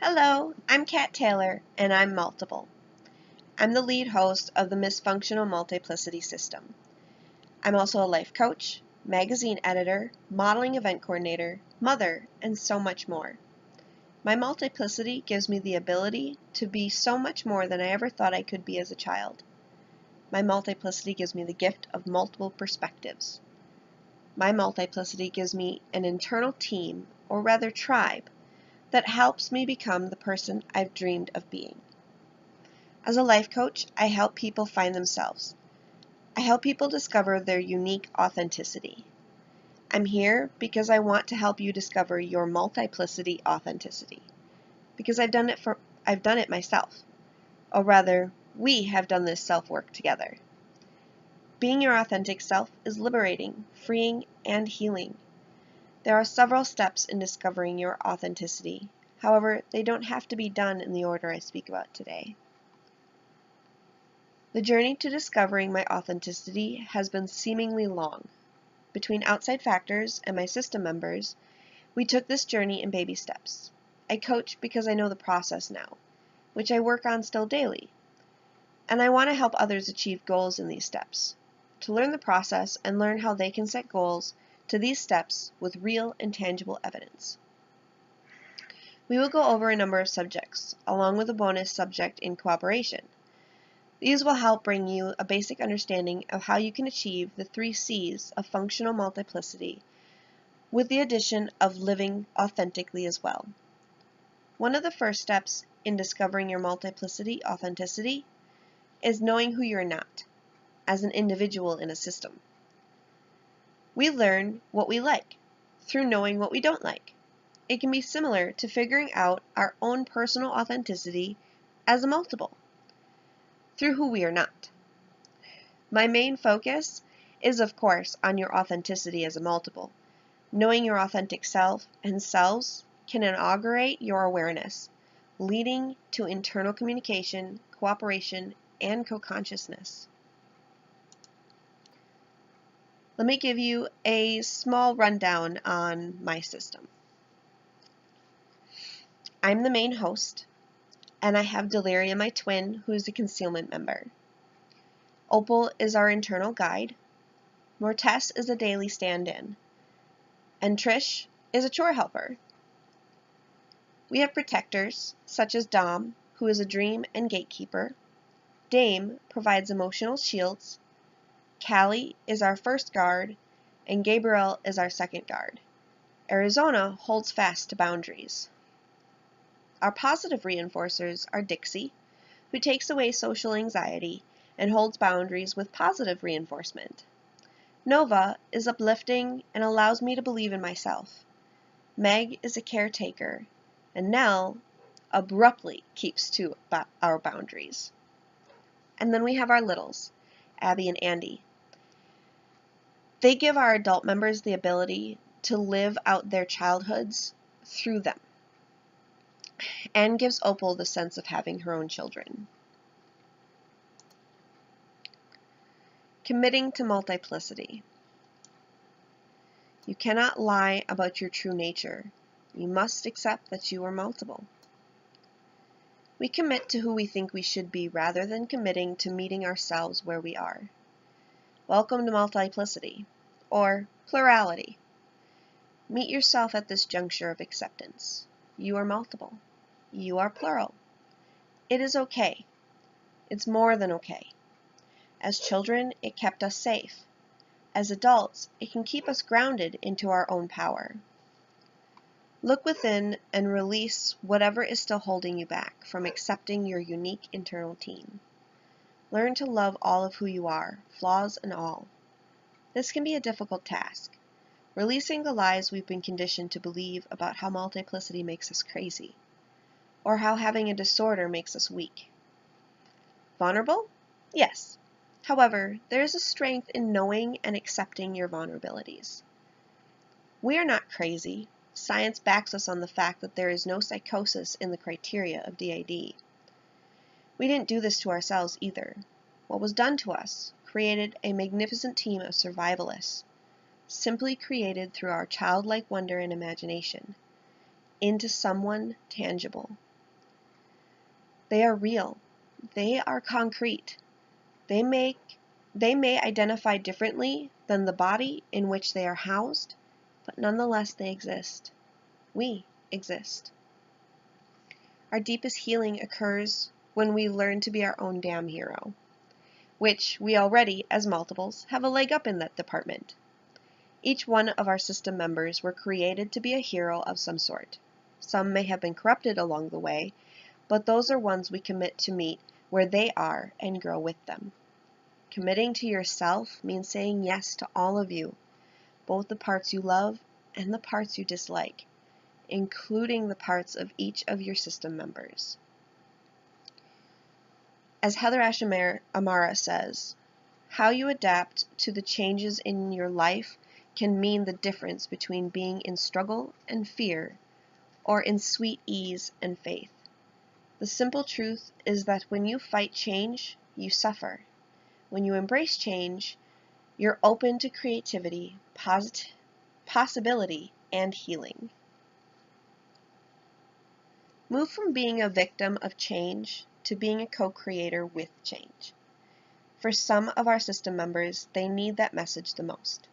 Hello, I'm Kat Taylor, and I'm multiple. I'm the lead host of the Misfunctional Multiplicity System. I'm also a life coach, magazine editor, modeling event coordinator, mother, and so much more. My multiplicity gives me the ability to be so much more than I ever thought I could be as a child. My multiplicity gives me the gift of multiple perspectives. My multiplicity gives me an internal team, or rather tribe, that helps me become the person I've dreamed of being. As a life coach, I help people find themselves. I help people discover their unique authenticity. I'm here because I want to help you discover your multiplicity authenticity. Because I've done it myself. Or rather, we have done this self-work together. Being your authentic self is liberating, freeing, and healing. There are several steps in discovering your authenticity. However, they don't have to be done in the order I speak about today. The journey to discovering my authenticity has been seemingly long. Between outside factors and my system members, we took this journey in baby steps. I coach because I know the process now, which I work on still daily. And I want to help others achieve goals in these steps. To learn the process and learn how they can set goals to these steps with real and tangible evidence. We will go over a number of subjects, along with a bonus subject in cooperation. These will help bring you a basic understanding of how you can achieve the 3 C's of functional multiplicity, with the addition of living authentically as well. One of the first steps in discovering your multiplicity authenticity is knowing who you're not, as an individual in a system. We learn what we like through knowing what we don't like. It can be similar to figuring out our own personal authenticity as a multiple, through who we are not. My main focus is, of course, on your authenticity as a multiple. Knowing your authentic self and selves can inaugurate your awareness, leading to internal communication, cooperation, and co-consciousness. Let me give you a small rundown on my system. I'm the main host, and I have Deliria, my twin, who is a concealment member. Opal is our internal guide. Mortess is a daily stand-in. And Trish is a chore helper. We have protectors, such as Dom, who is a dream and gatekeeper. Dame provides emotional shields. Callie is our first guard, and Gabriel is our second guard. Arizona holds fast to boundaries. Our positive reinforcers are Dixie, who takes away social anxiety and holds boundaries with positive reinforcement. Nova is uplifting and allows me to believe in myself. Meg is a caretaker, and Nell abruptly keeps to our boundaries. And then we have our littles, Abby and Andy. They give our adult members the ability to live out their childhoods through them, and gives Opal the sense of having her own children. Committing to multiplicity. You cannot lie about your true nature. You must accept that you are multiple. We commit to who we think we should be rather than committing to meeting ourselves where we are. Welcome to multiplicity, or plurality. Meet yourself at this juncture of acceptance. You are multiple. You are plural. It is okay. It's more than okay. As children, it kept us safe. As adults, it can keep us grounded into our own power. Look within and release whatever is still holding you back from accepting your unique internal team. Learn to love all of who you are, flaws and all. This can be a difficult task, releasing the lies we've been conditioned to believe about how multiplicity makes us crazy, or how having a disorder makes us weak. Vulnerable? Yes. However, there is a strength in knowing and accepting your vulnerabilities. We are not crazy. Science backs us on the fact that there is no psychosis in the criteria of DID. We didn't do this to ourselves either. What was done to us created a magnificent team of survivalists, simply created through our childlike wonder and imagination, into someone tangible, They are real. They are concrete. They may identify differently than the body in which they are housed, but nonetheless they exist. We exist. Our deepest healing occurs when we learn to be our own damn hero, which we already, as multiples, have a leg up in that department. Each one of our system members were created to be a hero of some sort. Some may have been corrupted along the way, but those are ones we commit to meet where they are and grow with them. Committing to yourself means saying yes to all of you, both the parts you love and the parts you dislike, including the parts of each of your system members. As Heather Amara says, how you adapt to the changes in your life can mean the difference between being in struggle and fear, or in sweet ease and faith. The simple truth is that when you fight change, you suffer. When you embrace change, you're open to creativity, possibility, and healing. Move from being a victim of change to being a co-creator with change. For some of our system members, they need that message the most.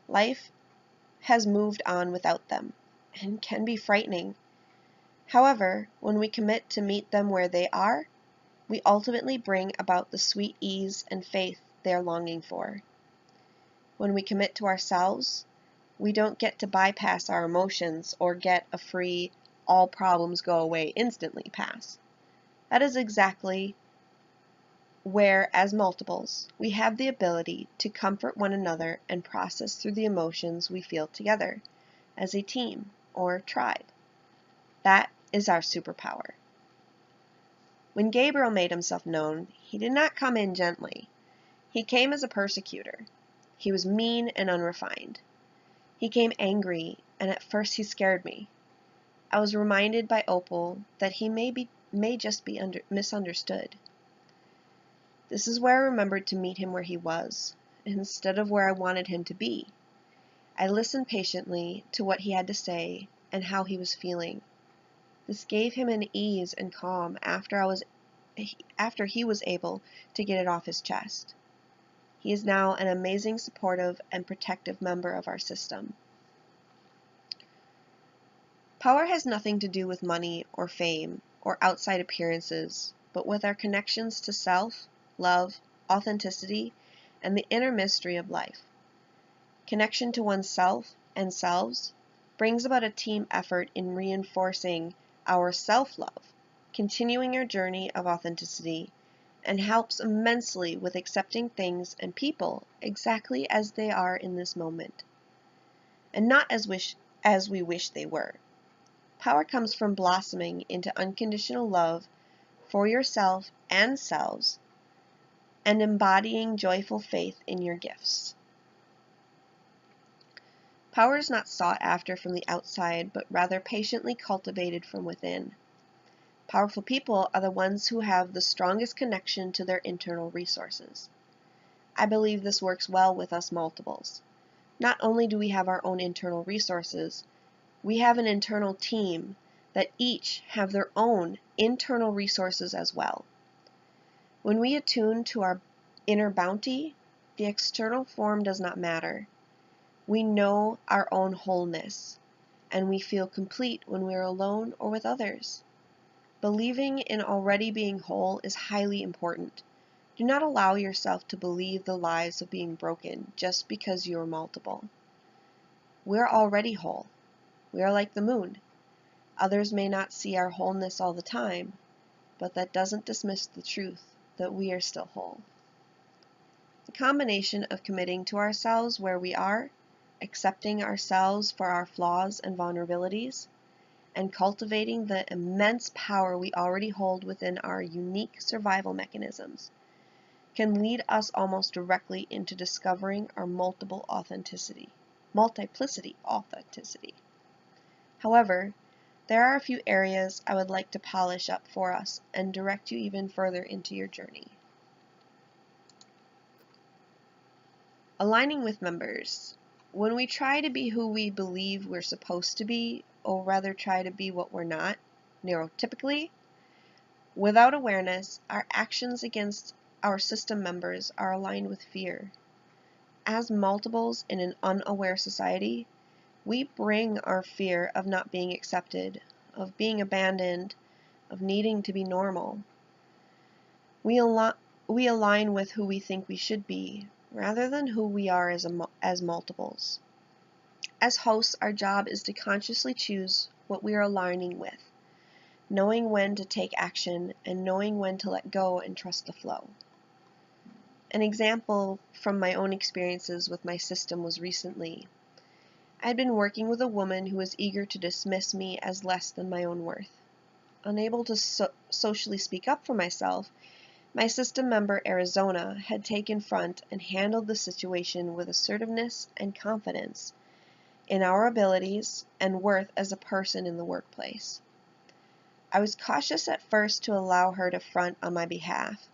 Life has moved on without them and can be frightening. However, when we commit to meet them where they are, we ultimately bring about the sweet ease and faith they are longing for. When we commit to ourselves, we don't get to bypass our emotions or get a free, all problems go away instantly pass. That is exactly where, as multiples, we have the ability to comfort one another and process through the emotions we feel together, as a team or tribe. That is our superpower. When Gabriel made himself known, he did not come in gently. He came as a persecutor. He was mean and unrefined. He came angry, and at first he scared me. I was reminded by Opal that he may just be misunderstood. This is where I remembered to meet him where he was, instead of where I wanted him to be. I listened patiently to what he had to say and how he was feeling. This gave him an ease and calm after he was able to get it off his chest. He is now an amazing, supportive, and protective member of our system. Power has nothing to do with money or fame or outside appearances, but with our connections to self, love, authenticity, and the inner mystery of life. Connection to oneself and selves brings about a team effort in reinforcing our self-love, continuing our journey of authenticity, and helps immensely with accepting things and people exactly as they are in this moment, and not as we wish they were. Power comes from blossoming into unconditional love for yourself and selves, and embodying joyful faith in your gifts. Power is not sought after from the outside, but rather patiently cultivated from within. Powerful people are the ones who have the strongest connection to their internal resources. I believe this works well with us multiples. Not only do we have our own internal resources, we have an internal team that each have their own internal resources as well. When we attune to our inner bounty, the external form does not matter. We know our own wholeness, and we feel complete when we are alone or with others. Believing in already being whole is highly important. Do not allow yourself to believe the lies of being broken just because you are multiple. We're already whole. We are like the moon. Others may not see our wholeness all the time, but that doesn't dismiss the truth that we are still whole. The combination of committing to ourselves where we are, accepting ourselves for our flaws and vulnerabilities, and cultivating the immense power we already hold within our unique survival mechanisms can lead us almost directly into discovering our multiplicity authenticity. However, there are a few areas I would like to polish up for us and direct you even further into your journey. Aligning with members. When we try to be who we believe we're supposed to be, or rather try to be what we're not, neurotypically, Without awareness, our actions against our system members are aligned with fear. As multiples in an unaware society, we bring our fear of not being accepted, of being abandoned, of needing to be normal. We align with who we think we should be, rather than who we are as multiples. As hosts, our job is to consciously choose what we are aligning with, knowing when to take action and knowing when to let go and trust the flow. An example from my own experiences with my system was recently. I had been working with a woman who was eager to dismiss me as less than my own worth. Unable to socially speak up for myself, my system member, Arizona, had taken front and handled the situation with assertiveness and confidence in our abilities and worth as a person in the workplace. I was cautious at first to allow her to front on my behalf.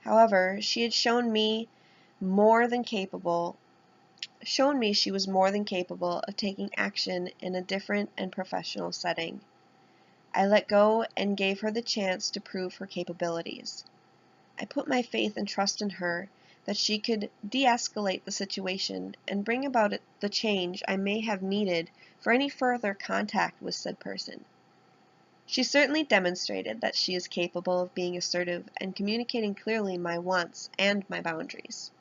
However, she had shown me she was more than capable of taking action in a different and professional setting. I let go and gave her the chance to prove her capabilities. I put my faith and trust in her that she could de-escalate the situation and bring about the change I may have needed for any further contact with said person. She certainly demonstrated that she is capable of being assertive and communicating clearly my wants and my boundaries.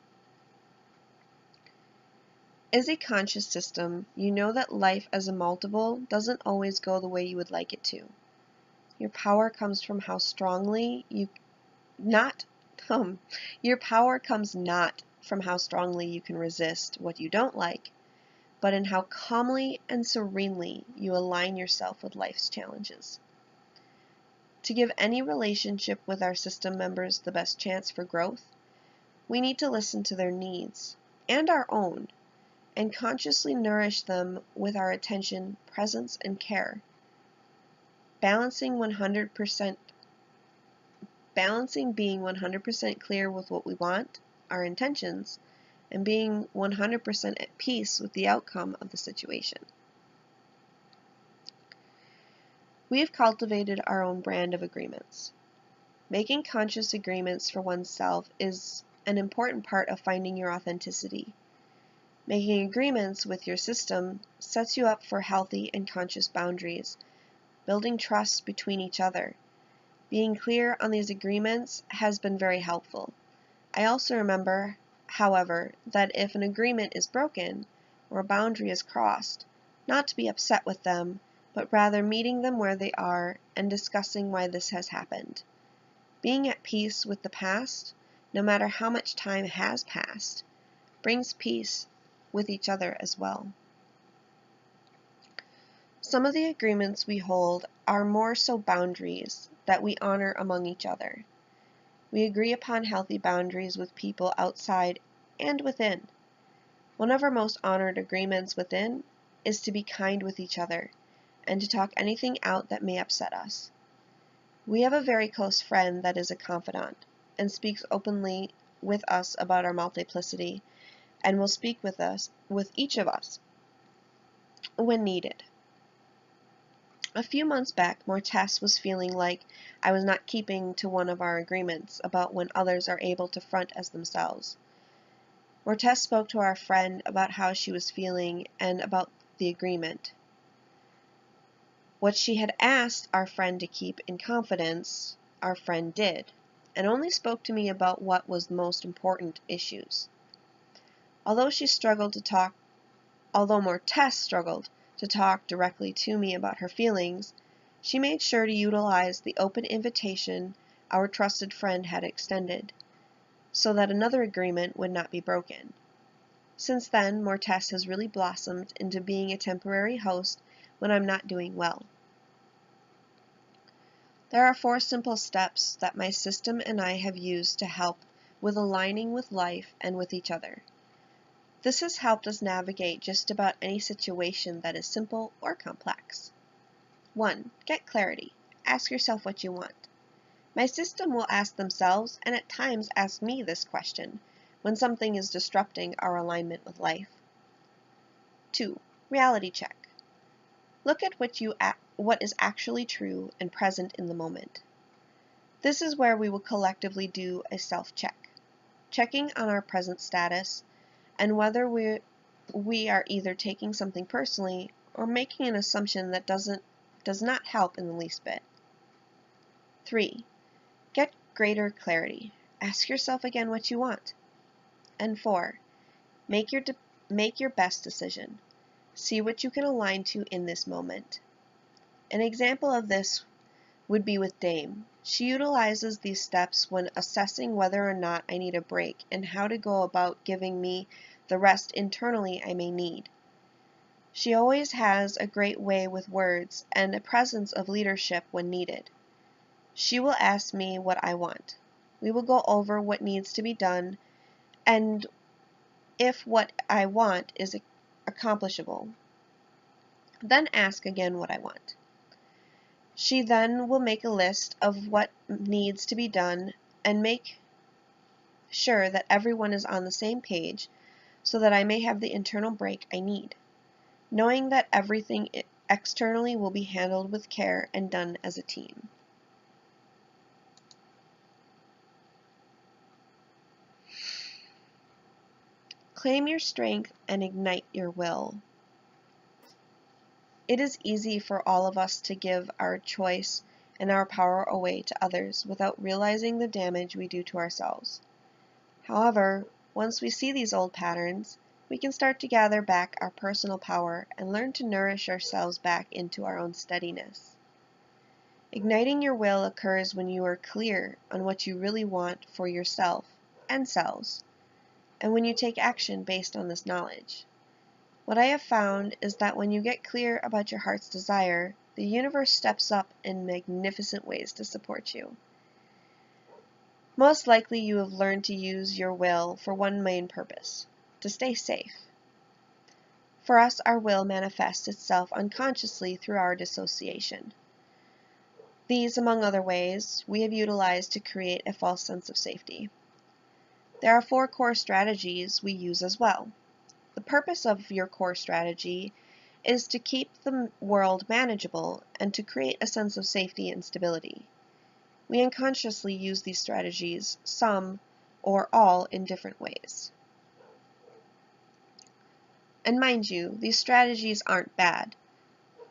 As a conscious system, you know that life as a multiple doesn't always go the way you would like it to. Your power comes from how strongly your power comes not from how strongly you can resist what you don't like, but in how calmly and serenely you align yourself with life's challenges. To give any relationship with our system members the best chance for growth, we need to listen to their needs, and our own, and consciously nourish them with our attention, presence, and care. Balancing being 100% clear with what we want, our intentions, and being 100% at peace with the outcome of the situation. We have cultivated our own brand of agreements. Making conscious agreements for oneself is an important part of finding your authenticity. Making agreements with your system sets you up for healthy and conscious boundaries, building trust between each other. Being clear on these agreements has been very helpful. I also remember, however, that if an agreement is broken or a boundary is crossed, not to be upset with them, but rather meeting them where they are and discussing why this has happened. Being at peace with the past, no matter how much time has passed, brings peace with each other as well. Some of the agreements we hold are more so boundaries that we honor among each other. We agree upon healthy boundaries with people outside and within. One of our most honored agreements within is to be kind with each other and to talk anything out that may upset us. We have a very close friend that is a confidant and speaks openly with us about our multiplicity and will speak with each of us when needed. A few months back, Mortess was feeling like I was not keeping to one of our agreements about when others are able to front as themselves. Mortess spoke to our friend about how she was feeling and about the agreement. What she had asked our friend to keep in confidence, our friend did, and only spoke to me about what was the most important issues. Although Mortess struggled to talk directly to me about her feelings, she made sure to utilize the open invitation our trusted friend had extended, so that another agreement would not be broken. Since then, Mortess has really blossomed into being a temporary host when I'm not doing well. There are 4 simple steps that my system and I have used to help with aligning with life and with each other. This has helped us navigate just about any situation that is simple or complex. 1. Get clarity. Ask yourself what you want. My system will ask themselves and at times ask me this question when something is disrupting our alignment with life. 2. Reality check. Look at what is actually true and present in the moment. This is where we will collectively do a self-check, checking on our present status and whether we are either taking something personally or making an assumption that does not help in the least bit. 3. Get greater clarity. Ask yourself again what you want. And 4. Make your best decision. See what you can align to in this moment. An example of this would be with Dame. She utilizes these steps when assessing whether or not I need a break and how to go about giving me the rest internally I may need. She always has a great way with words and a presence of leadership when needed. She will ask me what I want. We will go over what needs to be done and if what I want is accomplishable. Then ask again what I want. She then will make a list of what needs to be done and make sure that everyone is on the same page so that I may have the internal break I need, knowing that everything externally will be handled with care and done as a team. Claim your strength and ignite your will. It is easy for all of us to give our choice and our power away to others without realizing the damage we do to ourselves. However, once we see these old patterns, we can start to gather back our personal power and learn to nourish ourselves back into our own steadiness. Igniting your will occurs when you are clear on what you really want for yourself and selves, and when you take action based on this knowledge. What I have found is that when you get clear about your heart's desire, the universe steps up in magnificent ways to support you. Most likely you have learned to use your will for one main purpose, to stay safe. For us, our will manifests itself unconsciously through our dissociation. These, among other ways, we have utilized to create a false sense of safety. There are 4 core strategies we use as well. The purpose of your core strategy is to keep the world manageable and to create a sense of safety and stability. We unconsciously use these strategies, some or all, in different ways. And mind you, these strategies aren't bad.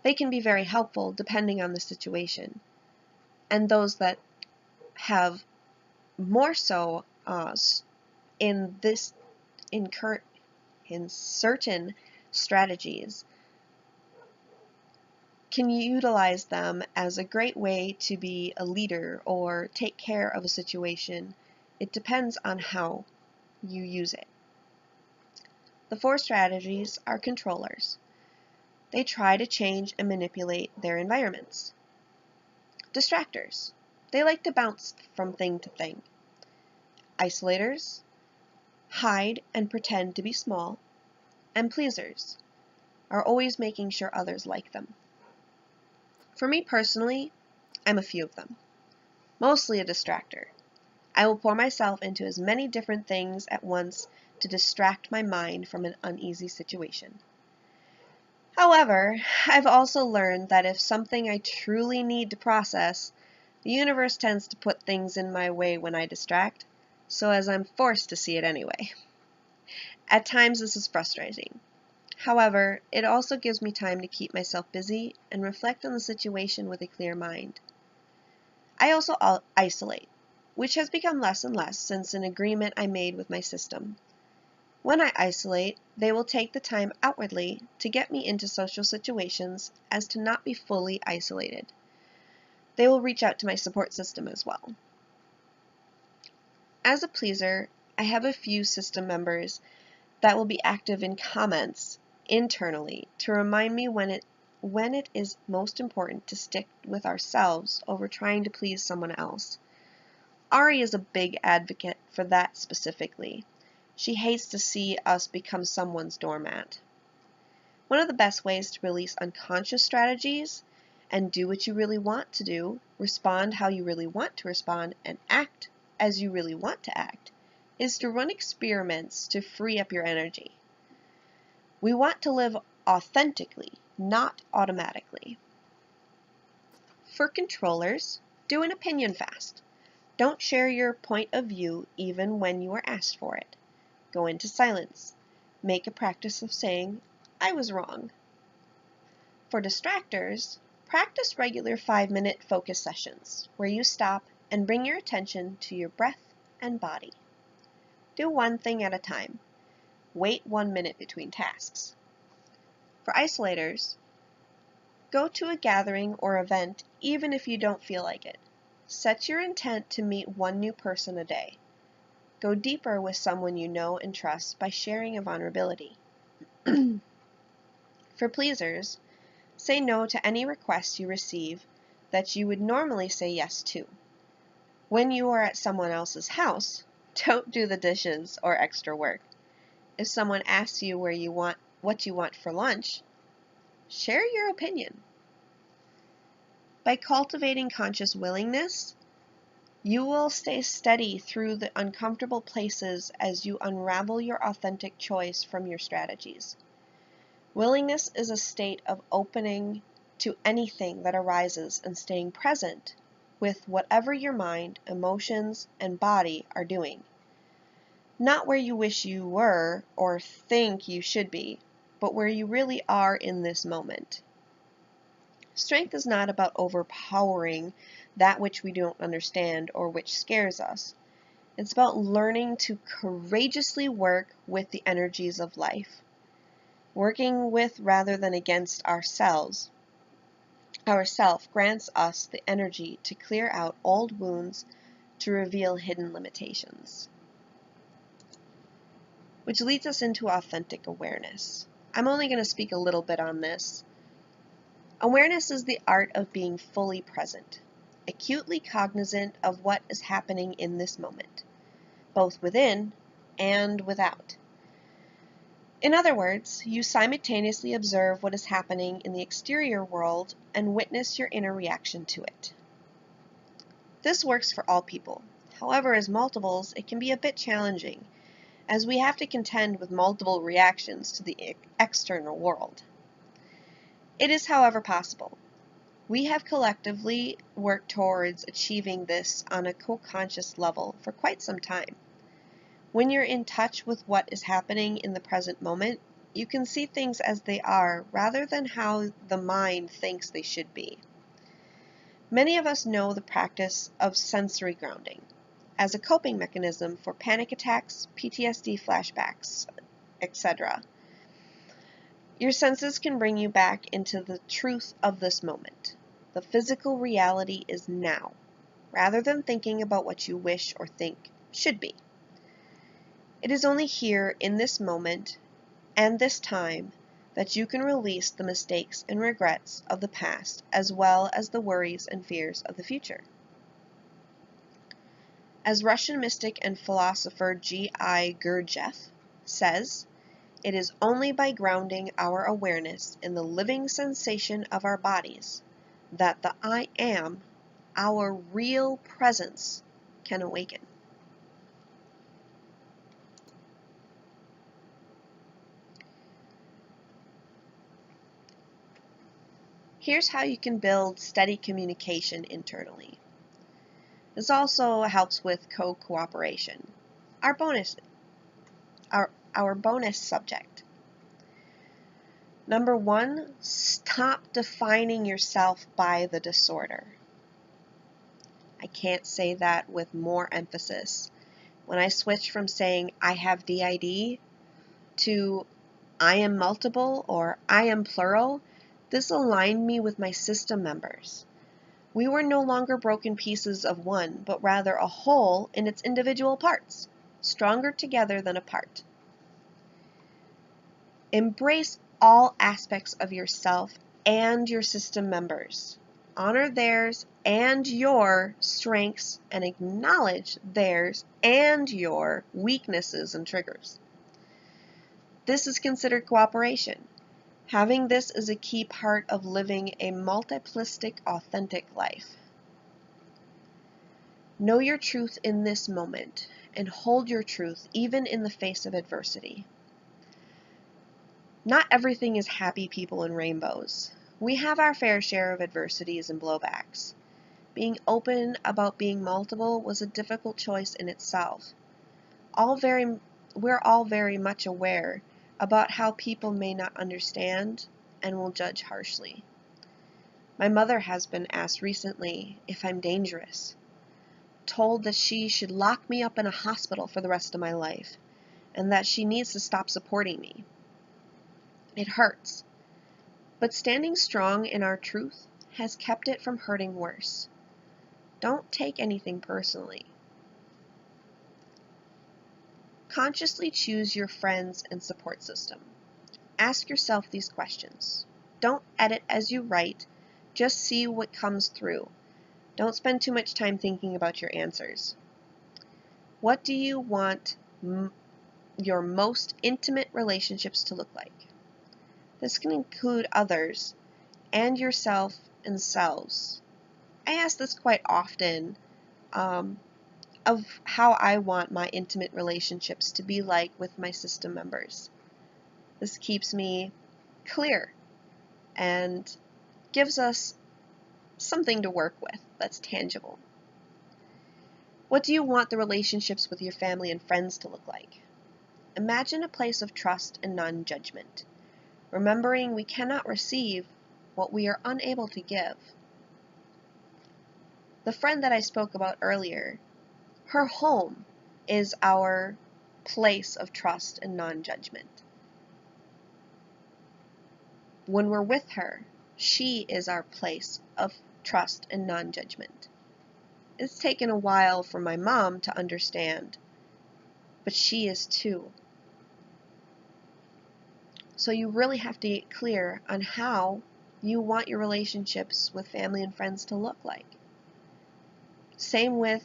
They can be very helpful depending on the situation. And those that have more so in certain strategies can utilize them as a great way to be a leader or take care of a situation. It depends on how you use it. The 4 strategies are controllers. They try to change and manipulate their environments. Distractors. They like to bounce from thing to thing. Isolators. Hide and pretend to be small. And pleasers are always making sure others like them. For me personally, I'm a few of them. Mostly a distractor. I will pour myself into as many different things at once to distract my mind from an uneasy situation. However, I've also learned that if something I truly need to process, the universe tends to put things in my way when I distract, so as I'm forced to see it anyway. At times this is frustrating. However, it also gives me time to keep myself busy and reflect on the situation with a clear mind. I also isolate, which has become less and less since an agreement I made with my system. When I isolate, they will take the time outwardly to get me into social situations as to not be fully isolated. They will reach out to my support system as well. As a pleaser, I have a few system members that will be active in comments internally to remind me when it is most important to stick with ourselves over trying to please someone else. Ari is a big advocate for that specifically. She hates to see us become someone's doormat. One of the best ways to release unconscious strategies and do what you really want to do, respond how you really want to respond, and act as you really want to act, is to run experiments to free up your energy. We want to live authentically, not automatically. For controllers, do an opinion fast. Don't share your point of view even when you are asked for it. Go into silence. Make a practice of saying, "I was wrong." For distractors, practice regular 5-minute focus sessions where you stop and bring your attention to your breath and body. Do one thing at a time. Wait 1 minute between tasks. For isolators, go to a gathering or event even if you don't feel like it. Set your intent to meet one new person a day. Go deeper with someone you know and trust by sharing a vulnerability. For pleasers, say no to any requests you receive that you would normally say yes to. When you are at someone else's house, don't do the dishes or extra work. If someone asks you what you want for lunch, share your opinion. By cultivating conscious willingness, you will stay steady through the uncomfortable places as you unravel your authentic choice from your strategies. Willingness is a state of opening to anything that arises and staying present with whatever your mind, emotions, and body are doing. Not where you wish you were or think you should be, but where you really are in this moment. Strength is not about overpowering that which we don't understand or which scares us. It's about learning to courageously work with the energies of life. Working with rather than against ourselves. Ourself grants us the energy to clear out old wounds, to reveal hidden limitations. Which leads us into authentic awareness. I'm only going to speak a little bit on this. Awareness is the art of being fully present, acutely cognizant of what is happening in this moment, both within and without. In other words, you simultaneously observe what is happening in the exterior world and witness your inner reaction to it. This works for all people. However, as multiples, it can be a bit challenging, as we have to contend with multiple reactions to the external world. It is, however, possible. We have collectively worked towards achieving this on a co-conscious level for quite some time. When you're in touch with what is happening in the present moment, you can see things as they are rather than how the mind thinks they should be. Many of us know the practice of sensory grounding as a coping mechanism for panic attacks, PTSD flashbacks, etc. Your senses can bring you back into the truth of this moment. The physical reality is now, rather than thinking about what you wish or think should be. It is only here, in this moment, and this time, that you can release the mistakes and regrets of the past, as well as the worries and fears of the future. As Russian mystic and philosopher G.I. Gurdjieff says, it is only by grounding our awareness in the living sensation of our bodies that the I am, our real presence, can awaken. Here's how you can build steady communication internally. This also helps with co-cooperation. Our bonus subject. Number 1, stop defining yourself by the disorder. I can't say that with more emphasis. When I switched from saying I have DID to I am multiple or I am plural, this aligned me with my system members. We were no longer broken pieces of one, but rather a whole in its individual parts, stronger together than apart. Embrace all aspects of yourself and your system members. Honor theirs and your strengths and acknowledge theirs and your weaknesses and triggers. This is considered cooperation. Having this is a key part of living a multiplistic, authentic life. Know your truth in this moment and hold your truth even in the face of adversity. Not everything is happy people and rainbows. We have our fair share of adversities and blowbacks. Being open about being multiple was a difficult choice in itself. We're all very much aware about how people may not understand and will judge harshly. My mother has been asked recently if I'm dangerous, told that she should lock me up in a hospital for the rest of my life, and that she needs to stop supporting me. It hurts, but standing strong in our truth has kept it from hurting worse. Don't take anything personally. Consciously choose your friends and support system. Ask yourself these questions. Don't edit as you write, just see what comes through. Don't spend too much time thinking about your answers. What do you want your most intimate relationships to look like? This can include others and yourself and selves. I ask this quite often of how I want my intimate relationships to be like with my system members. This keeps me clear and gives us something to work with that's tangible. What do you want the relationships with your family and friends to look like? Imagine a place of trust and non-judgment, remembering we cannot receive what we are unable to give. The friend that I spoke about earlier, her home is our place of trust and non-judgment. When we're with her, she is our place of trust and non-judgment. It's taken a while for my mom to understand, but she is too. So you really have to get clear on how you want your relationships with family and friends to look like. Same with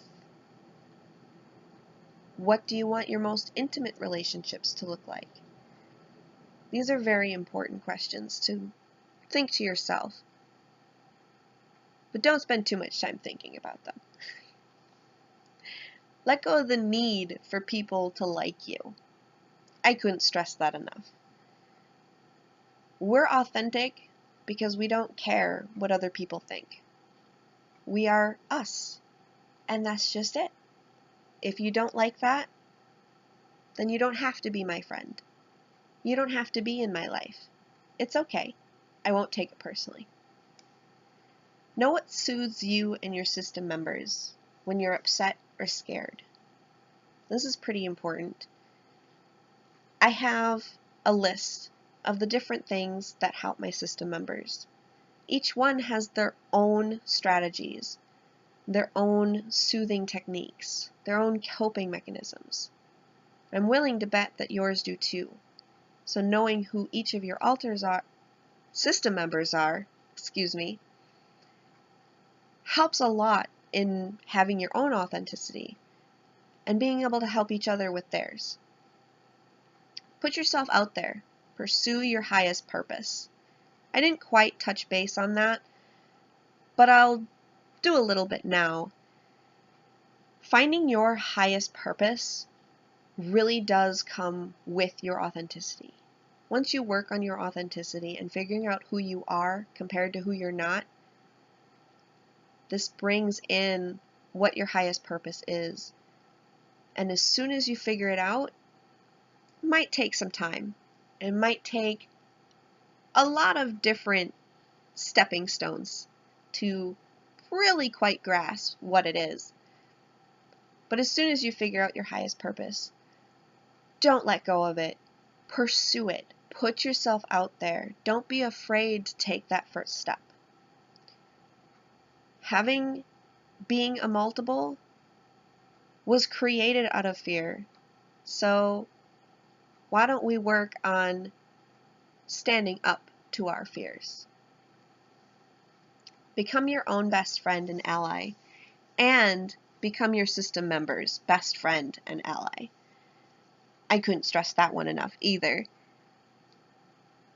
what do you want your most intimate relationships to look like? These are very important questions to think to yourself, but don't spend too much time thinking about them. Let go of the need for people to like you. I couldn't stress that enough. We're authentic because we don't care what other people think. We are us, and that's just it. If you don't like that, then you don't have to be my friend. You don't have to be in my life. It's okay. I won't take it personally. Know what soothes you and your system members when you're upset or scared. This is pretty important. I have a list of the different things that help my system members. Each one has their own strategies, their own soothing techniques, their own coping mechanisms. I'm willing to bet that yours do too. So knowing who each of your system members are, helps a lot in having your own authenticity and being able to help each other with theirs. Put yourself out there. Pursue your highest purpose. I didn't quite touch base on that, but I'll do a little bit now. Finding your highest purpose really does come with your authenticity. Once you work on your authenticity and figuring out who you are compared to who you're not, this brings in what your highest purpose is. And as soon as you figure it out, it might take some time. It might take a lot of different stepping stones to really quite grasp what it is. But as soon as you figure out your highest purpose, don't let go of it. Pursue it. Put yourself out there. Don't be afraid to take that first step. Being a multiple was created out of fear. So why don't we work on standing up to our fears? Become your own best friend and ally, and become your system member's best friend and ally. I couldn't stress that one enough either.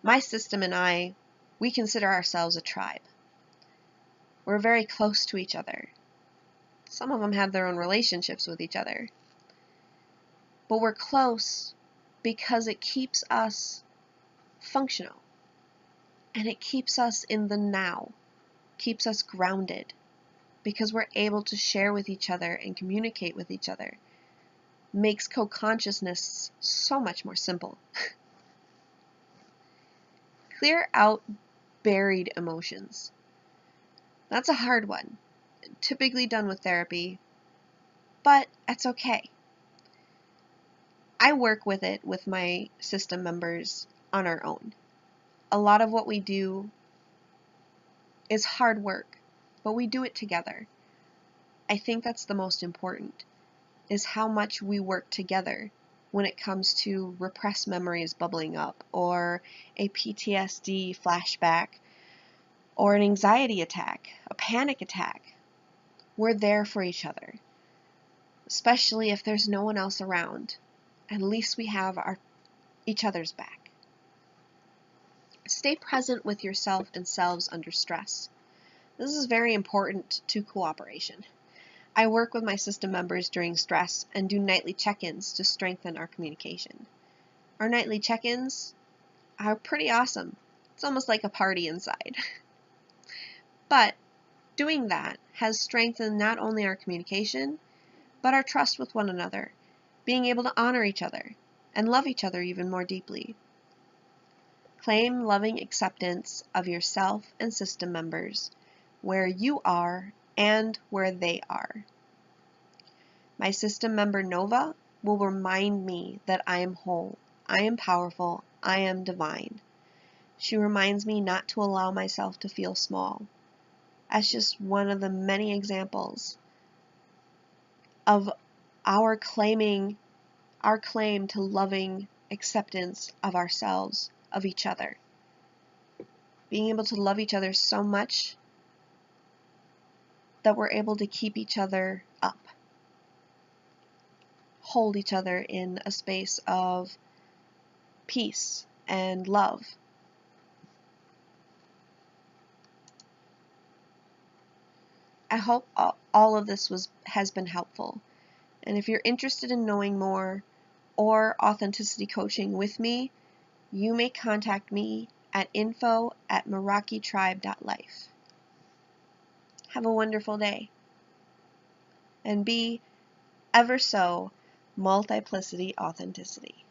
My system and I, we consider ourselves a tribe. We're very close to each other. Some of them have their own relationships with each other. But we're close because it keeps us functional. And it keeps us in the now. Keeps us grounded. because we're able to share with each other and communicate with each other. Makes co-consciousness so much more simple. Clear out buried emotions. That's a hard one, typically done with therapy, but it's okay. I work with it with my system members on our own. A lot of what we do is hard work, but we do it together. I think that's the most important, is how much we work together when it comes to repressed memories bubbling up, or a PTSD flashback, or an anxiety attack, a panic attack. We're there for each other, especially if there's no one else around. At least we have each other's back. Stay present with yourself and selves under stress. This is very important to cooperation. I work with my system members during stress and do nightly check-ins to strengthen our communication. Our nightly check-ins are pretty awesome. It's almost like a party inside. But doing that has strengthened not only our communication, but our trust with one another, being able to honor each other and love each other even more deeply. Claim loving acceptance of yourself and system members, where you are and where they are. My system member Nova will remind me that I am whole, I am powerful, I am divine. She reminds me not to allow myself to feel small. That's just one of the many examples of our claim to loving acceptance of ourselves, of each other. Being able to love each other so much that we're able to keep each other up. Hold each other in a space of peace and love. I hope all of this has been helpful. And if you're interested in knowing more or authenticity coaching with me, you may contact me at info@merakitribe.life. Have a wonderful day. And be ever so multiplicity authenticity.